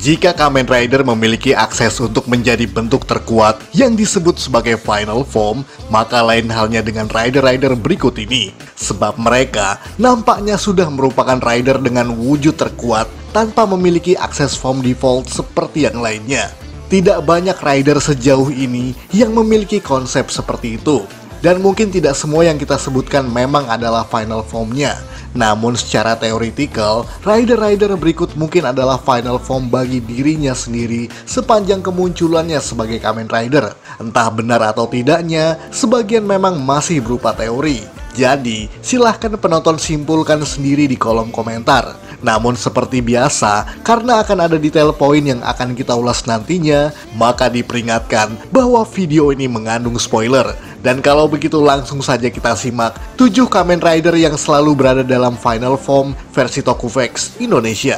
Jika Kamen Rider memiliki akses untuk menjadi bentuk terkuat yang disebut sebagai final form, maka lain halnya dengan rider-rider berikut ini. Sebab mereka nampaknya sudah merupakan rider dengan wujud terkuat tanpa memiliki akses form default seperti yang lainnya. Tidak banyak rider sejauh ini yang memiliki konsep seperti itu. Dan mungkin tidak semua yang kita sebutkan memang adalah final formnya. Namun secara teoretikal, rider-rider berikut mungkin adalah final form bagi dirinya sendiri sepanjang kemunculannya sebagai Kamen Rider. Entah benar atau tidaknya, sebagian memang masih berupa teori. Jadi, silahkan penonton simpulkan sendiri di kolom komentar. Namun seperti biasa, karena akan ada detail poin yang akan kita ulas nantinya, maka diperingatkan bahwa video ini mengandung spoiler. Dan kalau begitu langsung saja kita simak 7 Kamen Rider yang selalu berada dalam final form versi Tokuvex Indonesia.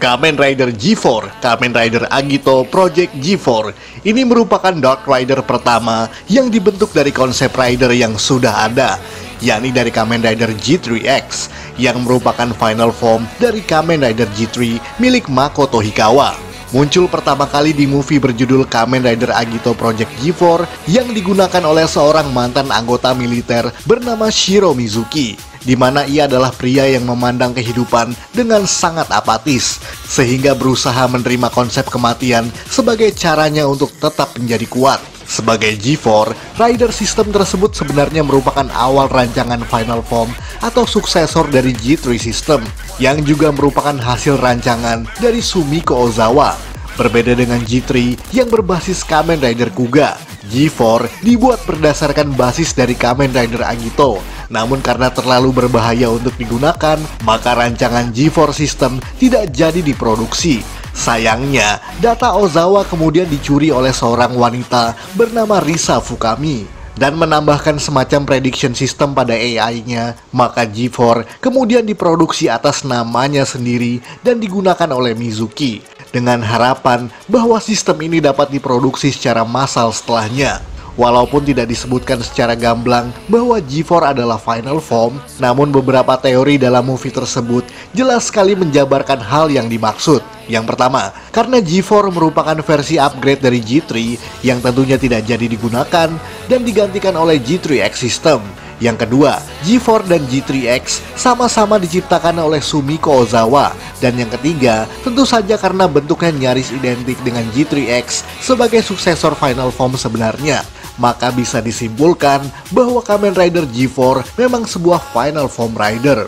Kamen Rider G4, Kamen Rider Agito Project G4. Ini merupakan Dark Rider pertama yang dibentuk dari konsep rider yang sudah ada, yakni dari Kamen Rider G3X, yang merupakan final form dari Kamen Rider G3 milik Makoto Hikawa. Muncul pertama kali di movie berjudul Kamen Rider Agito Project G4 yang digunakan oleh seorang mantan anggota militer bernama Shiro Mizuki, di mana ia adalah pria yang memandang kehidupan dengan sangat apatis, sehingga berusaha menerima konsep kematian sebagai caranya untuk tetap menjadi kuat. Sebagai G4, Rider System tersebut sebenarnya merupakan awal rancangan final form atau suksesor dari G3 System, yang juga merupakan hasil rancangan dari Sumiko Ozawa. Berbeda dengan G3 yang berbasis Kamen Rider Kuga, G4 dibuat berdasarkan basis dari Kamen Rider Agito. Namun karena terlalu berbahaya untuk digunakan, maka rancangan G4 System tidak jadi diproduksi. Sayangnya, data Ozawa kemudian dicuri oleh seorang wanita bernama Risa Fukami dan menambahkan semacam prediction system pada AI-nya, maka G4 kemudian diproduksi atas namanya sendiri dan digunakan oleh Mizuki, dengan harapan bahwa sistem ini dapat diproduksi secara massal setelahnya. Walaupun tidak disebutkan secara gamblang bahwa G4 adalah final form, namun beberapa teori dalam movie tersebut jelas sekali menjabarkan hal yang dimaksud. Yang pertama, karena G4 merupakan versi upgrade dari G3 yang tentunya tidak jadi digunakan dan digantikan oleh G3X System. Yang kedua, G4 dan G3X sama-sama diciptakan oleh Sumiko Ozawa. Dan yang ketiga, tentu saja karena bentuknya nyaris identik dengan G3X sebagai suksesor final form sebenarnya. Maka bisa disimpulkan bahwa Kamen Rider G4 memang sebuah final form rider.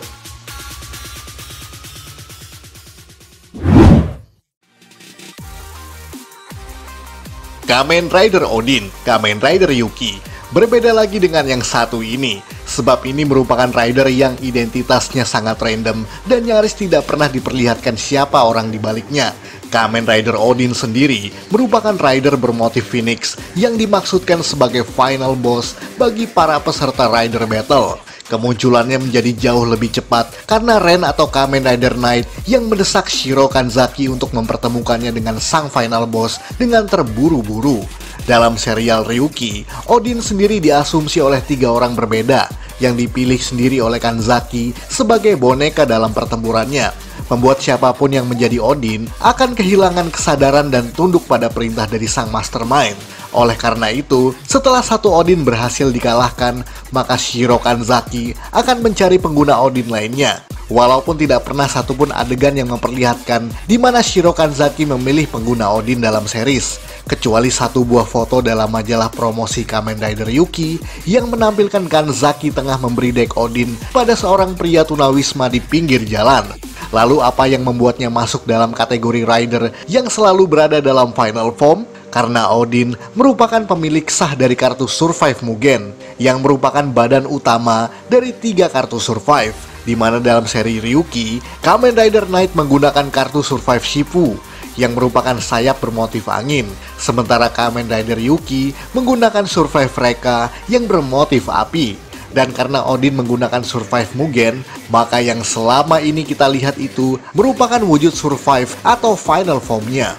Kamen Rider Odin, Kamen Rider Yuki. Berbeda lagi dengan yang satu ini, sebab ini merupakan rider yang identitasnya sangat random dan nyaris tidak pernah diperlihatkan siapa orang di baliknya. Kamen Rider Odin sendiri merupakan rider bermotif Phoenix yang dimaksudkan sebagai final boss bagi para peserta rider battle. Kemunculannya menjadi jauh lebih cepat karena Ren atau Kamen Rider Knight yang mendesak Shiro Kanzaki untuk mempertemukannya dengan sang final boss dengan terburu-buru. Dalam serial Ryuki, Odin sendiri diasumsi oleh 3 orang berbeda yang dipilih sendiri oleh Kanzaki sebagai boneka dalam pertempurannya. Membuat siapapun yang menjadi Odin akan kehilangan kesadaran dan tunduk pada perintah dari sang mastermind. Oleh karena itu, setelah satu Odin berhasil dikalahkan, maka Shiro Kanzaki akan mencari pengguna Odin lainnya. Walaupun tidak pernah satupun adegan yang memperlihatkan di mana Shiro Kanzaki memilih pengguna Odin dalam series, kecuali satu buah foto dalam majalah promosi Kamen Rider Yuki yang menampilkan Kanzaki tengah memberi dek Odin pada seorang pria tunawisma di pinggir jalan. Lalu apa yang membuatnya masuk dalam kategori rider yang selalu berada dalam final form? Karena Odin merupakan pemilik sah dari kartu Survive Mugen, yang merupakan badan utama dari 3 kartu Survive, di mana dalam seri Ryuki, Kamen Rider Knight menggunakan kartu Survive Shifu, yang merupakan sayap bermotif angin, sementara Kamen Rider Yuki menggunakan Survive Reka yang bermotif api. Dan karena Odin menggunakan Survive Mugen, maka yang selama ini kita lihat itu merupakan wujud Survive atau final formnya.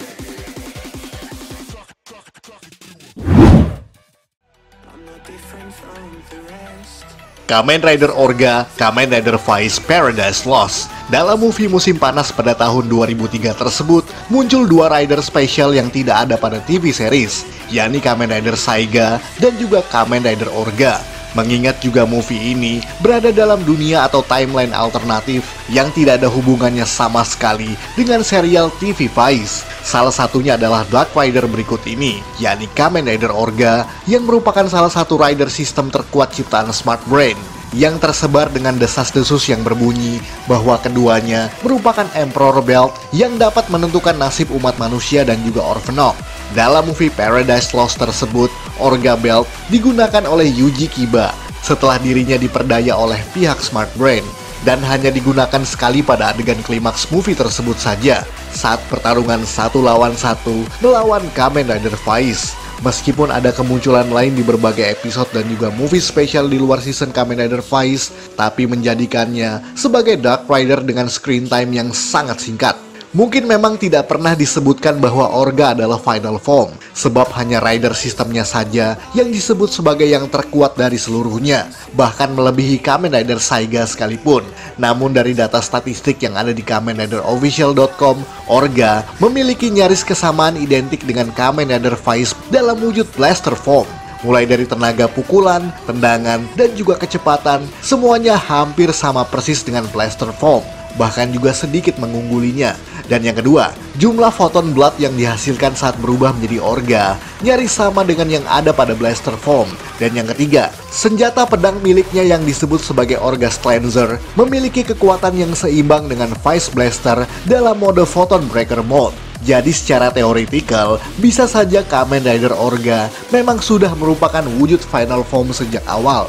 Kamen Rider Orga, Kamen Rider Vice Paradise Lost. Dalam movie musim panas pada tahun 2003 tersebut, muncul dua rider spesial yang tidak ada pada TV series, yakni Kamen Rider Saiga dan juga Kamen Rider Orga. Mengingat juga movie ini berada dalam dunia atau timeline alternatif yang tidak ada hubungannya sama sekali dengan serial TV Vice. Salah satunya adalah Dark Rider berikut ini, yakni Kamen Rider Orga yang merupakan salah satu rider sistem terkuat ciptaan Smart Brain yang tersebar dengan desas-desus yang berbunyi bahwa keduanya merupakan Emperor Belt yang dapat menentukan nasib umat manusia dan juga Orphanok. Dalam movie Paradise Lost tersebut, Orga Belt digunakan oleh Yuji Kiba setelah dirinya diperdaya oleh pihak Smart Brain dan hanya digunakan sekali pada adegan klimaks movie tersebut saja saat pertarungan 1 lawan 1 melawan Kamen Rider Vice. Meskipun ada kemunculan lain di berbagai episode dan juga movie spesial di luar season Kamen Rider Vice, tapi menjadikannya sebagai Dark Rider dengan screen time yang sangat singkat. Mungkin memang tidak pernah disebutkan bahwa Orga adalah final form, sebab hanya rider sistemnya saja yang disebut sebagai yang terkuat dari seluruhnya, bahkan melebihi Kamen Rider Saiga sekalipun. Namun dari data statistik yang ada di KamenRiderOfficial.com, Orga memiliki nyaris kesamaan identik dengan Kamen Rider Vice dalam wujud blaster form. Mulai dari tenaga pukulan, tendangan, dan juga kecepatan, semuanya hampir sama persis dengan blaster form, bahkan juga sedikit mengunggulinya. Dan yang kedua, jumlah photon blood yang dihasilkan saat berubah menjadi Orga nyaris sama dengan yang ada pada blaster form. Dan yang ketiga, senjata pedang miliknya yang disebut sebagai Orga Cleanser memiliki kekuatan yang seimbang dengan Vice Blaster dalam mode Photon Breaker Mode. Jadi secara teoretikal, bisa saja Kamen Rider Orga memang sudah merupakan wujud final form sejak awal.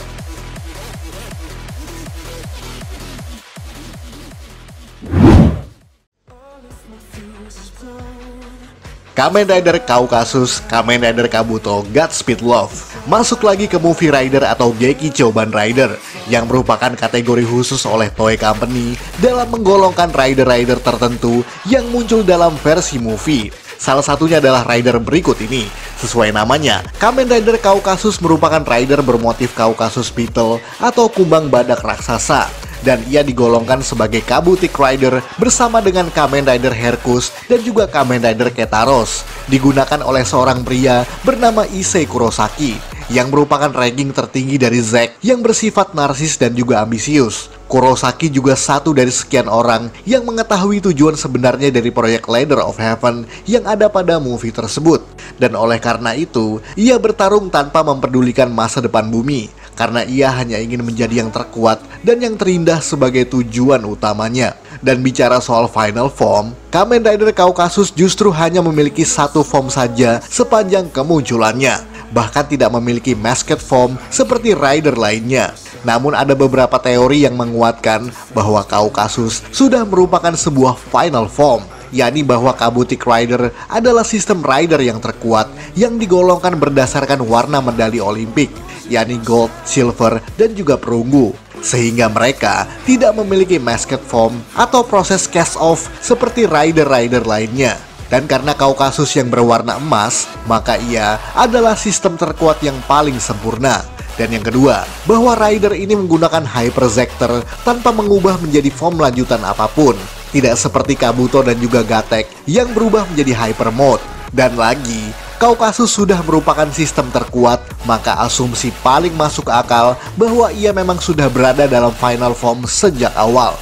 Kamen Rider Kaukasus, Kamen Rider Kabuto, Godspeed Love masuk lagi ke movie Rider atau Geki Choban Rider yang merupakan kategori khusus oleh Toei Company dalam menggolongkan rider-rider tertentu yang muncul dalam versi movie. Salah satunya adalah rider berikut ini. Sesuai namanya, Kamen Rider Kaukasus merupakan rider bermotif Kaukasus Beetle atau kumbang badak raksasa, dan ia digolongkan sebagai Kabutik Rider bersama dengan Kamen Rider Hercus dan juga Kamen Rider Ketaros. Digunakan oleh seorang pria bernama Issei Kurosaki yang merupakan ranking tertinggi dari Zack yang bersifat narsis dan juga ambisius. Kurosaki juga satu dari sekian orang yang mengetahui tujuan sebenarnya dari proyek Ladder of Heaven yang ada pada movie tersebut. Dan oleh karena itu, ia bertarung tanpa memperdulikan masa depan bumi, karena ia hanya ingin menjadi yang terkuat dan yang terindah sebagai tujuan utamanya. Dan bicara soal final form, Kamen Rider Kaukasus justru hanya memiliki satu form saja sepanjang kemunculannya, bahkan tidak memiliki masked form seperti rider lainnya. Namun ada beberapa teori yang menguatkan bahwa Kaukasus sudah merupakan sebuah final form, yakni bahwa Kabutik Rider adalah sistem rider yang terkuat yang digolongkan berdasarkan warna medali Olimpik, yakni gold, silver, dan juga perunggu, sehingga mereka tidak memiliki masked form atau proses cast off seperti rider-rider lainnya. Dan karena Kaukasus yang berwarna emas, maka ia adalah sistem terkuat yang paling sempurna. Dan yang kedua, bahwa rider ini menggunakan Hyper Zector tanpa mengubah menjadi form lanjutan apapun, tidak seperti Kabuto dan juga Gatek yang berubah menjadi Hyper Mode. Dan lagi, Kaukasus sudah merupakan sistem terkuat, maka asumsi paling masuk akal bahwa ia memang sudah berada dalam final form sejak awal.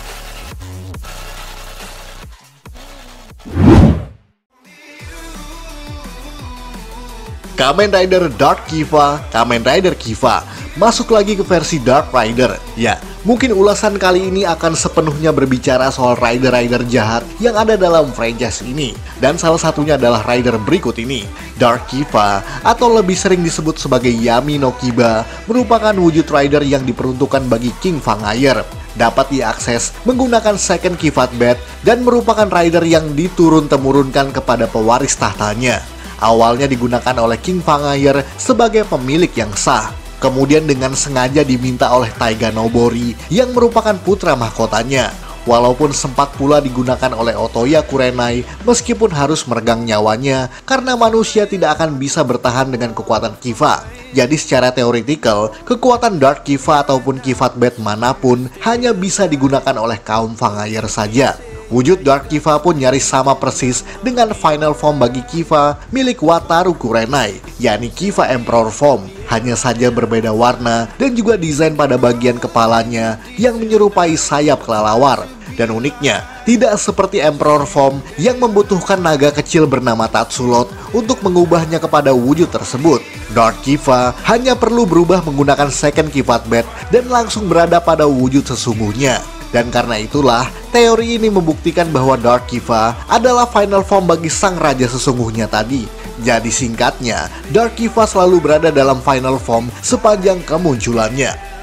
Kamen Rider Dark Kiva, Kamen Rider Kiva masuk lagi ke versi Dark Rider. Ya, mungkin ulasan kali ini akan sepenuhnya berbicara soal rider-rider jahat yang ada dalam franchise ini. Dan salah satunya adalah rider berikut ini. Dark Kiva, atau lebih sering disebut sebagai Yami no Kiba, merupakan wujud rider yang diperuntukkan bagi King Fangire. Dapat diakses menggunakan second Kivat Bed dan merupakan rider yang diturun-temurunkan kepada pewaris tahtanya. Awalnya digunakan oleh King Fangire sebagai pemilik yang sah, kemudian dengan sengaja diminta oleh Taiga Nobori yang merupakan putra mahkotanya walaupun sempat pula digunakan oleh Otoya Kurenai meskipun harus meregang nyawanya karena manusia tidak akan bisa bertahan dengan kekuatan Kiva. Jadi secara teoretikal, kekuatan Dark Kiva ataupun Kivat Bed manapun hanya bisa digunakan oleh kaum Fangire saja. Wujud Dark Kiva pun nyaris sama persis dengan final form bagi Kiva milik Wataru Kurenai, yakni Kiva Emperor Form. Hanya saja berbeda warna dan juga desain pada bagian kepalanya yang menyerupai sayap kelelawar. Dan uniknya, tidak seperti Emperor Form yang membutuhkan naga kecil bernama Tatsulot untuk mengubahnya kepada wujud tersebut. Dark Kiva hanya perlu berubah menggunakan Second Kivat Bed dan langsung berada pada wujud sesungguhnya. Dan karena itulah, teori ini membuktikan bahwa Dark Kiva adalah final form bagi sang raja sesungguhnya tadi. Jadi singkatnya, Dark Kiva selalu berada dalam final form sepanjang kemunculannya.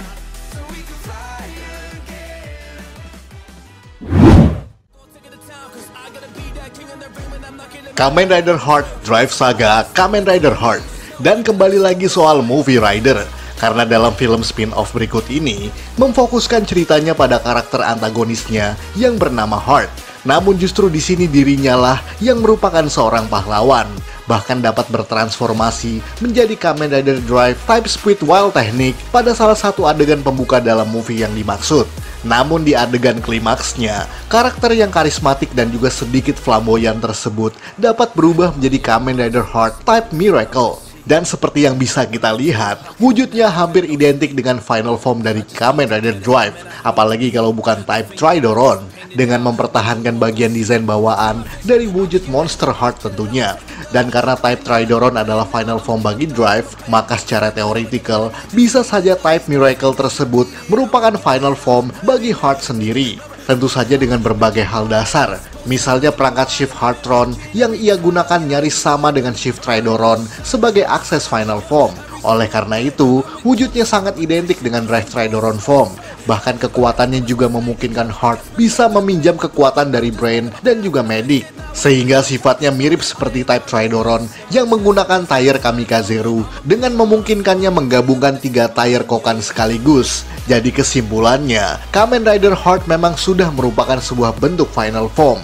Kamen Rider Heart Drive Saga Kamen Rider Heart. Dan kembali lagi soal movie Rider. Karena dalam film spin-off berikut ini memfokuskan ceritanya pada karakter antagonisnya yang bernama Heart. Namun justru di sini dirinya lah yang merupakan seorang pahlawan, bahkan dapat bertransformasi menjadi Kamen Rider Drive Type Speed Wild Technique pada salah satu adegan pembuka dalam movie yang dimaksud. Namun di adegan klimaksnya, karakter yang karismatik dan juga sedikit flamboyan tersebut dapat berubah menjadi Kamen Rider Heart Type Miracle. Dan seperti yang bisa kita lihat, wujudnya hampir identik dengan final form dari Kamen Rider Drive, apalagi kalau bukan Type Tridoron, dengan mempertahankan bagian desain bawaan dari wujud Monster Heart tentunya. Dan karena Type Tridoron adalah final form bagi Drive, maka secara teoretikal bisa saja Type Miracle tersebut merupakan final form bagi Heart sendiri. Tentu saja dengan berbagai hal dasar. Misalnya perangkat Shift Heartron yang ia gunakan nyaris sama dengan Shift Tridoron sebagai akses final form. Oleh karena itu, wujudnya sangat identik dengan Drive Tridoron form. Bahkan kekuatannya juga memungkinkan Heart bisa meminjam kekuatan dari Brain dan juga Medic. Sehingga sifatnya mirip seperti Type Tridoron yang menggunakan Tire Kamikazeru dengan memungkinkannya menggabungkan 3 Tire Kokan sekaligus. Jadi kesimpulannya, Kamen Rider Heart memang sudah merupakan sebuah bentuk final form.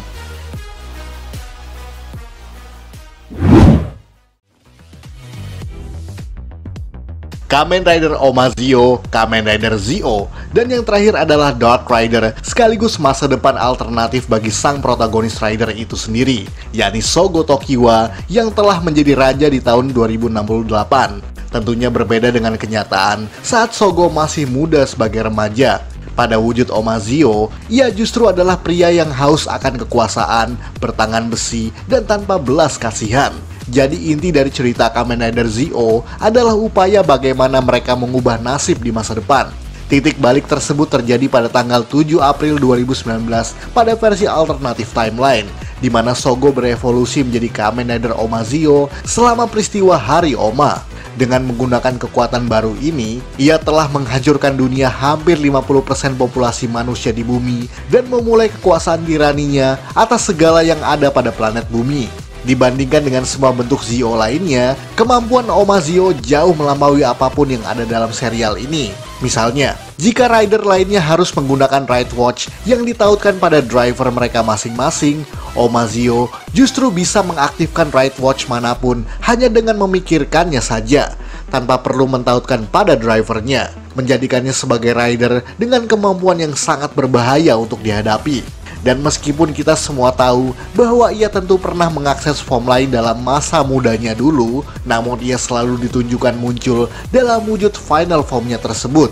Kamen Rider Omazio, Kamen Rider Zio, dan yang terakhir adalah Dark Rider, sekaligus masa depan alternatif bagi sang protagonis Rider itu sendiri, yakni Sogo Tokiwa yang telah menjadi raja di tahun 2068. Tentunya berbeda dengan kenyataan saat Sogo masih muda sebagai remaja. Pada wujud Omazio, ia justru adalah pria yang haus akan kekuasaan, bertangan besi, dan tanpa belas kasihan. Jadi inti dari cerita Kamen Rider Zio adalah upaya bagaimana mereka mengubah nasib di masa depan. Titik balik tersebut terjadi pada tanggal 7 April 2019 pada versi alternatif timeline, di mana Sogo berevolusi menjadi Kamen Rider Omazio selama peristiwa Hari Oma. Dengan menggunakan kekuatan baru ini, ia telah menghancurkan dunia hampir 50% populasi manusia di bumi dan memulai kekuasaan tiraninya atas segala yang ada pada planet bumi. Dibandingkan dengan semua bentuk Zio lainnya, kemampuan Omazio jauh melampaui apapun yang ada dalam serial ini. Misalnya, jika rider lainnya harus menggunakan Ride Watch yang ditautkan pada driver mereka masing-masing, Omazio justru bisa mengaktifkan Ride Watch manapun hanya dengan memikirkannya saja, tanpa perlu mentautkan pada drivernya, menjadikannya sebagai rider dengan kemampuan yang sangat berbahaya untuk dihadapi. Dan meskipun kita semua tahu bahwa ia tentu pernah mengakses form lain dalam masa mudanya dulu, namun ia selalu ditunjukkan muncul dalam wujud final formnya tersebut.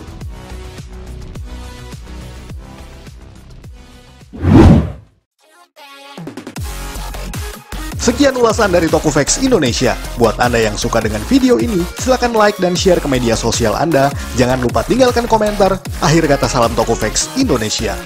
Sekian ulasan dari Tokuvex Indonesia. Buat Anda yang suka dengan video ini, silahkan like dan share ke media sosial Anda. Jangan lupa tinggalkan komentar. Akhir kata, salam Tokuvex Indonesia.